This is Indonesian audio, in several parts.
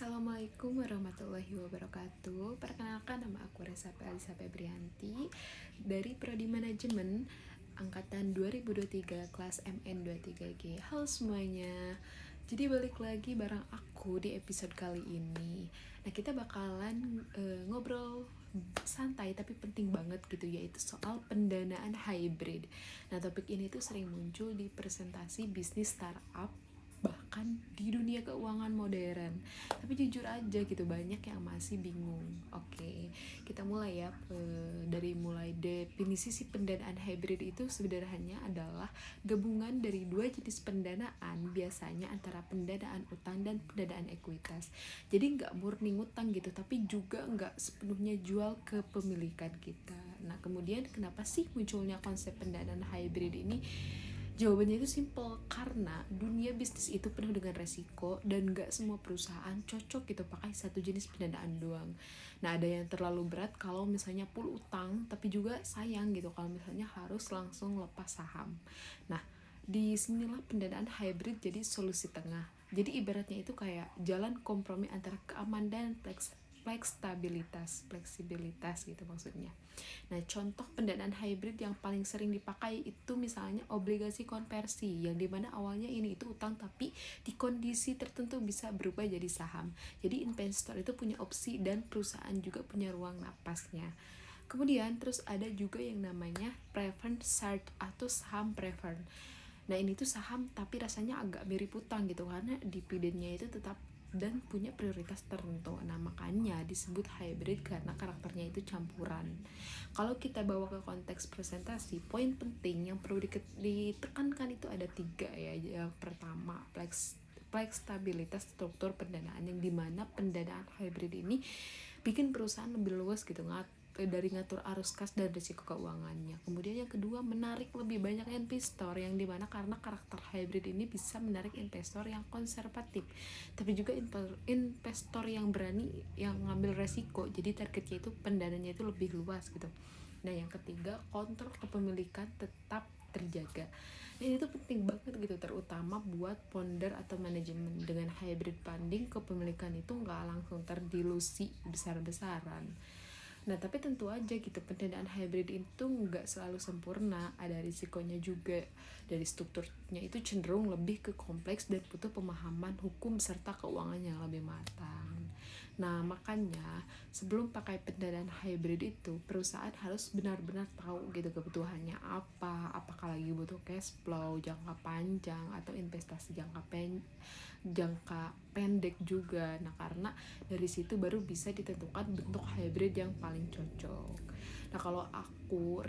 Assalamualaikum warahmatullahi wabarakatuh. Perkenalkan, nama aku Resa Elisa Febrianti dari Prodi Manajemen angkatan 2023 kelas MN23G. Halo semuanya. Jadi balik lagi bareng aku di episode kali ini. Nah, kita bakalan ngobrol santai tapi penting banget gitu, yaitu soal pendanaan hybrid. Nah, topik ini tuh sering muncul di presentasi bisnis startup, bahkan di dunia keuangan modern. Tapi jujur aja gitu, banyak yang masih bingung. Oke, kita mulai ya. Dari mulai definisi si pendanaan hybrid itu sebenarnya adalah gabungan dari dua jenis pendanaan, biasanya antara pendanaan utang dan pendanaan ekuitas. Jadi nggak murni ngutang gitu, tapi juga nggak sepenuhnya jual kepemilikan kita. Nah, kemudian kenapa sih munculnya konsep pendanaan hybrid ini? Jawabannya itu simple, karena dunia bisnis itu penuh dengan resiko dan gak semua perusahaan cocok gitu pakai satu jenis pendanaan doang. Nah, ada yang terlalu berat kalau misalnya full utang, tapi juga sayang gitu kalau misalnya harus langsung lepas saham. Nah, di sinilah pendanaan hybrid jadi solusi tengah. Jadi ibaratnya itu kayak jalan kompromi antara keamanan dan fleksibilitas gitu maksudnya. Nah, contoh pendanaan hybrid yang paling sering dipakai itu misalnya obligasi konversi, yang dimana awalnya ini itu utang tapi di kondisi tertentu bisa berubah jadi saham. Jadi investor itu punya opsi dan perusahaan juga punya ruang napasnya. Kemudian terus ada juga yang namanya preferred share atau saham preferred. Nah, ini tuh saham tapi rasanya agak mirip utang gitu, karena dividennya itu tetap dan punya prioritas tertentu. Nah, makanya disebut hybrid karena karakternya itu campuran. Kalau kita bawa ke konteks presentasi, poin penting yang perlu ditekankan itu ada 3 ya. Yang pertama, fleksibilitas struktur pendanaan, yang dimana pendanaan hybrid ini bikin perusahaan lebih luas gitu, dari ngatur arus kas dan risiko keuangannya. Kemudian yang kedua, menarik lebih banyak investor, yang dimana karena karakter hybrid ini bisa menarik investor yang konservatif, tapi juga investor yang berani, yang ngambil resiko. Jadi targetnya itu pendananya itu lebih luas gitu. Nah, yang ketiga, kontrol kepemilikan tetap terjaga. Nah, ini tuh penting banget gitu, terutama buat founder atau manajemen. Dengan hybrid funding, kepemilikan itu nggak langsung terdilusi besar-besaran. Nah, tapi tentu aja gitu, pendanaan hybrid itu nggak selalu sempurna, ada risikonya juga. Dari strukturnya itu cenderung lebih ke kompleks dan butuh pemahaman hukum serta keuangan yang lebih matang. Nah, makanya sebelum pakai pendanaan hybrid itu, perusahaan harus benar-benar tahu gitu kebutuhannya apa, apakah lagi butuh cash flow jangka panjang atau investasi jangka pendek juga. Nah, karena dari situ baru bisa ditentukan bentuk hybrid yang paling cocok. Nah, kalau aku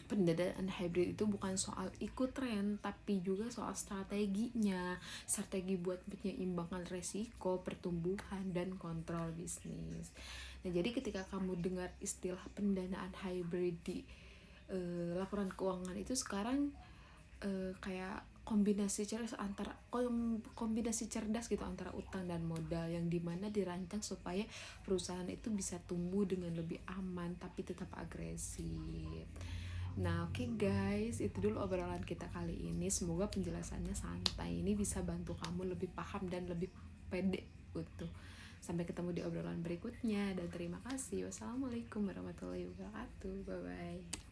pendanaan hybrid itu bukan soal ikut tren, tapi juga soal strategi buat menyeimbangkan resiko, pertumbuhan, dan kontrol bisnis. Nah, jadi ketika kamu dengar istilah pendanaan hybrid di laporan keuangan itu sekarang, kayak kombinasi cerdas gitu antara utang dan modal, yang dimana dirancang supaya perusahaan itu bisa tumbuh dengan lebih aman tapi tetap agresif. Nah, oke guys, itu dulu obrolan kita kali ini. Semoga penjelasannya santai ini bisa bantu kamu lebih paham dan lebih pede gitu. Sampai ketemu di obrolan berikutnya, dan terima kasih. Wassalamualaikum warahmatullahi wabarakatuh. Bye bye.